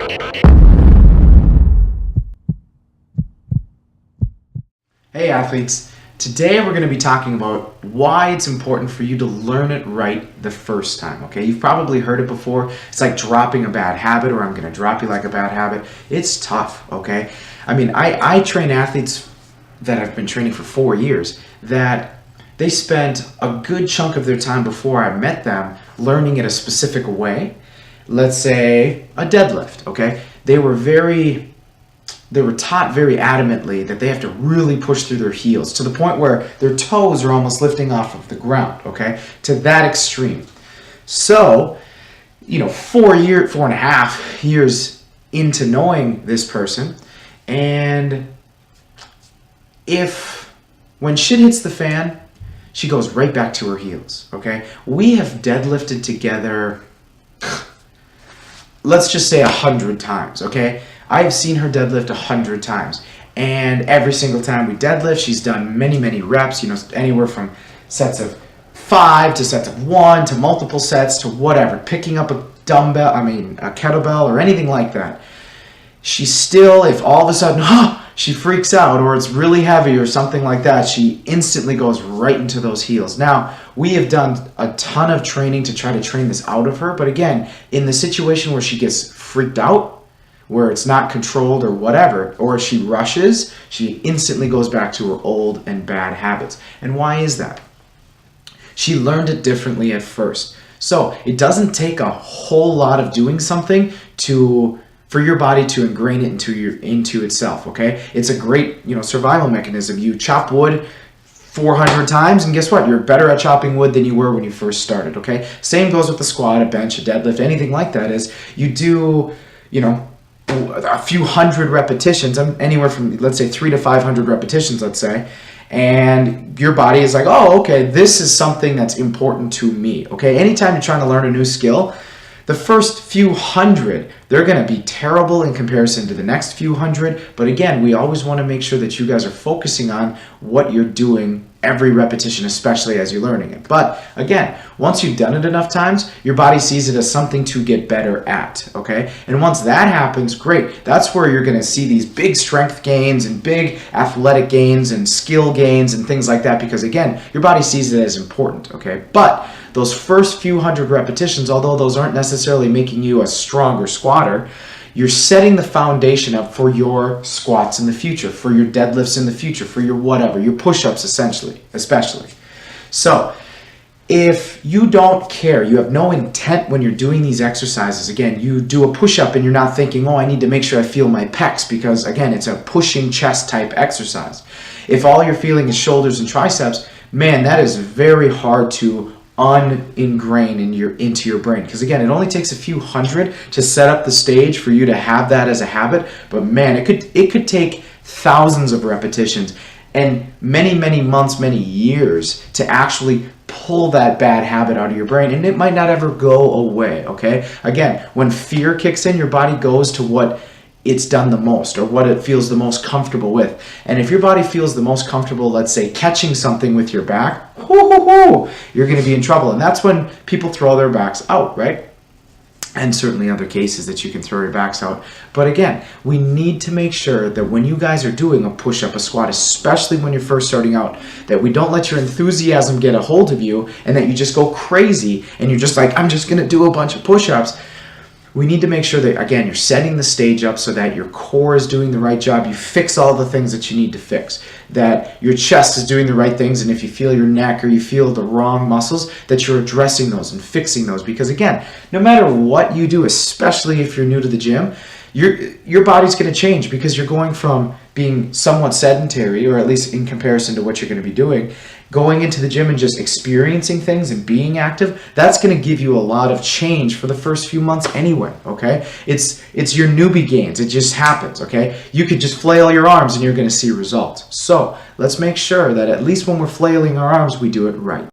Hey athletes, today we're going to be talking about why it's important for you to learn it right the first time, okay? You've probably heard it before. It's like dropping a bad habit, or I'm going to drop you like a bad habit. It's tough, okay? I mean, I train athletes that I've been training for 4 years that they spent a good chunk of their time before I met them learning it a specific way. Let's say a deadlift, okay? They were taught very adamantly that they have to really push through their heels to the point where their toes are almost lifting off of the ground, okay? To that extreme. So, 4.5 years into knowing this person, and when shit hits the fan, she goes right back to her heels, okay? We have deadlifted together, let's just say 100 times, okay? I've seen her deadlift 100 times, and every single time we deadlift, she's done many, many reps, anywhere from sets of 5 to sets of 1 to multiple sets to whatever, picking up a kettlebell or anything like that. She's still, if all of a sudden, she freaks out or it's really heavy or something like that, she instantly goes right into those heels. Now, we have done a ton of training to try to train this out of her, but again, in the situation where she gets freaked out, where it's not controlled or whatever, or she rushes, she instantly goes back to her old and bad habits. And why is that? She learned it differently at first. So it doesn't take a whole lot of doing something for your body to ingrain it into itself, okay? It's a great, survival mechanism. You chop wood 400 times, and guess what? You're better at chopping wood than you were when you first started, okay? Same goes with a squat, a bench, a deadlift, anything like that. Is you do, a few hundred repetitions, anywhere from, let's say, 300 to 500 repetitions, let's say, and your body is like, oh, okay, this is something that's important to me, okay? Anytime you're trying to learn a new skill, the first few hundred, they're going to be terrible in comparison to the next few hundred, but again, we always want to make sure that you guys are focusing on what you're doing every repetition, especially as you're learning it. But again, once you've done it enough times, your body sees it as something to get better at, okay? And once that happens, great. That's where you're going to see these big strength gains and big athletic gains and skill gains and things like that, because again, your body sees it as important, okay? But those first few hundred repetitions, although those aren't necessarily making you a stronger squatter, you're setting the foundation up for your squats in the future, for your deadlifts in the future, for your whatever, your push-ups especially. So if you don't care, you have no intent when you're doing these exercises, again, you do a push-up and you're not thinking, I need to make sure I feel my pecs, because again, it's a pushing chest type exercise. If all you're feeling is shoulders and triceps, man, that is very hard to un-ingrain into your brain, because again, it only takes a few hundred to set up the stage for you to have that as a habit, but man, it could take thousands of repetitions and many, many months, many years to actually pull that bad habit out of your brain, and it might not ever go away, okay? Again, when fear kicks in, your body goes to what it's done the most, or what it feels the most comfortable with. And if your body feels the most comfortable, let's say, catching something with your back, you're going to be in trouble. And that's when people throw their backs out, right? And certainly other cases that you can throw your backs out. But again, we need to make sure that when you guys are doing a push-up, a squat, especially when you're first starting out, that we don't let your enthusiasm get a hold of you and that you just go crazy and you're just like, I'm just going to do a bunch of push-ups. We need to make sure that, again, you're setting the stage up so that your core is doing the right job. You fix all the things that you need to fix, that your chest is doing the right things, and if you feel your neck or you feel the wrong muscles, that you're addressing those and fixing those. Because again, no matter what you do, especially if you're new to the gym, your body's going to change, because you're going from being somewhat sedentary, or at least in comparison to what you're going to be doing, going into the gym and just experiencing things and being active. That's going to give you a lot of change for the first few months anyway, okay? It's your newbie gains. It just happens, okay? You could just flail your arms and you're going to see results. So let's make sure that at least when we're flailing our arms, we do it right.